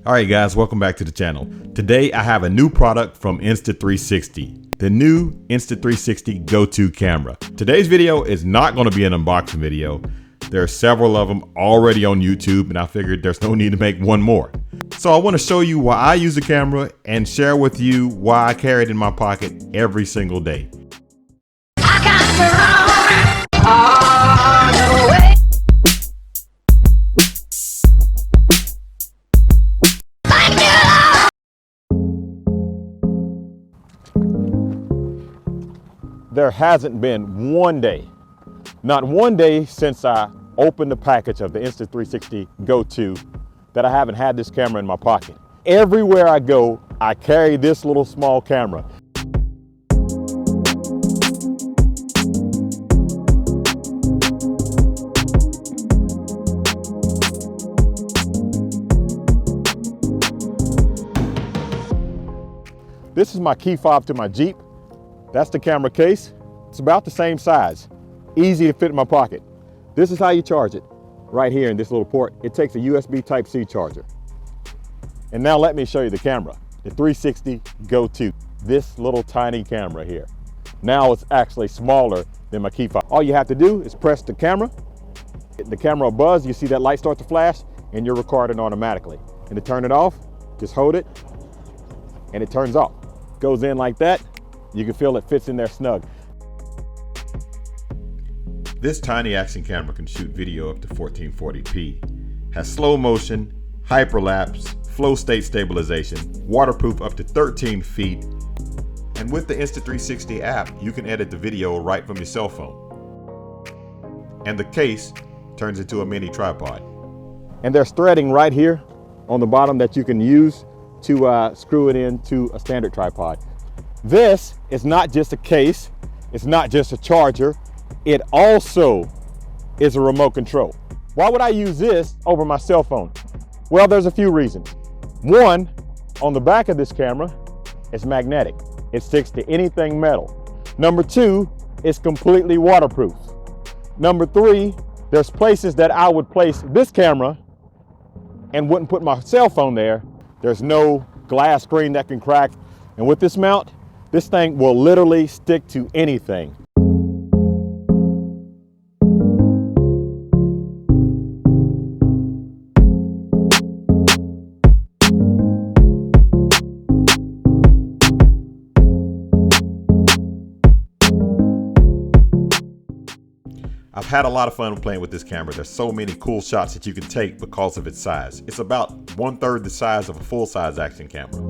All right, guys, welcome back to the channel. Today, I have a new product from Insta360, the new Insta360 GO camera. Today's video is not going to be an unboxing video. There are several of them already on YouTube, and I figured there's no need to make one more. So I want to show you why I use the camera and share with you why I carry it in my pocket every single day. There hasn't been one day, not one day since I opened the package of the Insta360 GO that I haven't had this camera in my pocket. Everywhere I go, I carry this little small camera. This is my key fob to my Jeep. That's the camera case. It's about the same size, easy to fit in my pocket. This is how you charge it, right here in this little port. It takes a USB Type-C charger. And now let me show you the camera, the 360 GO, this little tiny camera here. Now it's actually smaller than my key fob. All you have to do is press the camera will buzz, you see that light start to flash, and you're recording automatically. And to turn it off, just hold it, and it turns off. Goes in like that. You can feel it fits in there snug. This tiny action camera can shoot video up to 1440p, has slow motion, hyperlapse, flow state stabilization, waterproof up to 13 feet, and with the Insta360 app, you can edit the video right from your cell phone. And the case turns into a mini tripod. And there's threading right here on the bottom that you can use to screw it into a standard tripod. This is not just a case, it's not just a charger, it also is a remote control. Why would I use this over my cell phone? Well, there's a few reasons. One, on the back of this camera, it's magnetic. It sticks to anything metal. Number two, it's completely waterproof. Number three, there's places that I would place this camera and wouldn't put my cell phone there. There's no glass screen that can crack. And with this mount, this thing will literally stick to anything. I've had a lot of fun playing with this camera. There's so many cool shots that you can take because of its size. It's about 1/3 the size of a full-size action camera.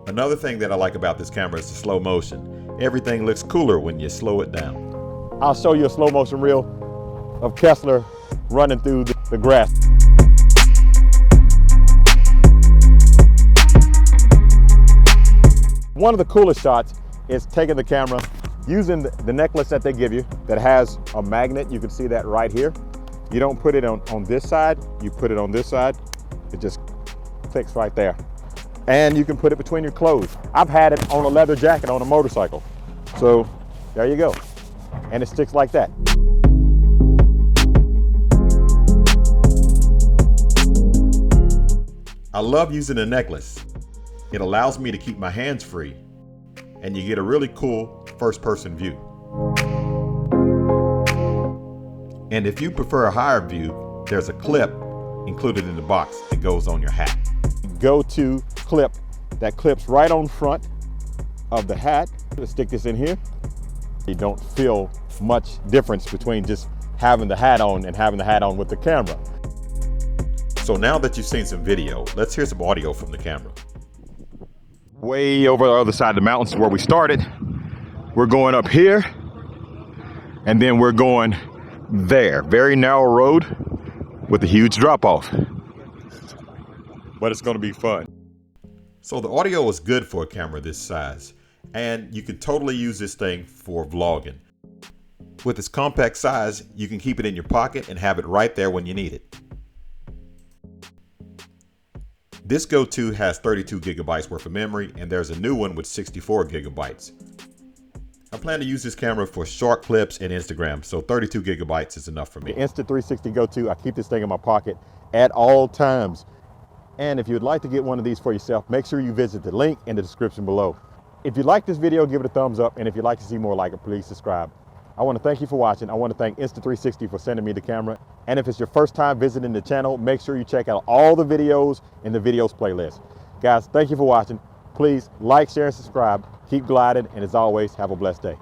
Another thing that I like about this camera is the slow motion. Everything looks cooler when you slow it down. I'll show you a slow motion reel of Kessler running through the grass. One of the coolest shots is taking the camera, using the necklace that they give you that has a magnet. You can see that right here. You don't put it on this side, you put it on this side. It just clicks right there. And you can put it between your clothes. I've had it on a leather jacket on a motorcycle. So there you go. And it sticks like that. I love using the necklace. It allows me to keep my hands free, and you get a really cool first-person view. And if you prefer a higher view, there's a clip included in the box that goes on your hat. GO clip that clips right on front of the hat. Let's stick this in here. You don't feel much difference between just having the hat on and having the hat on with the camera. So now that you've seen some video, let's hear some audio from the camera. Way over the other side of the mountains where we started, we're going up here, and then we're going there. Very narrow road with a huge drop off. But it's going to be fun. So the audio is good for a camera this size, and you can totally use this thing for vlogging. With its compact size, you can keep it in your pocket and have it right there when you need it. This GO has 32 gigabytes worth of memory, and there's a new one with 64 gigabytes. I plan to use this camera for short clips and Instagram, so 32 gigabytes is enough for me. The Insta360 GO 2, I keep this thing in my pocket at all times. And if you'd like to get one of these for yourself, make sure you visit the link in the description below. If you like this video, give it a thumbs up, and if you'd like to see more like it, please subscribe. I want to thank you for watching. I want to thank Insta360 for sending me the camera. And if it's your first time visiting the channel, make sure you check out all the videos in the videos playlist. Guys, thank you for watching. Please like, share, and subscribe. Keep gliding, and as always, have a blessed day.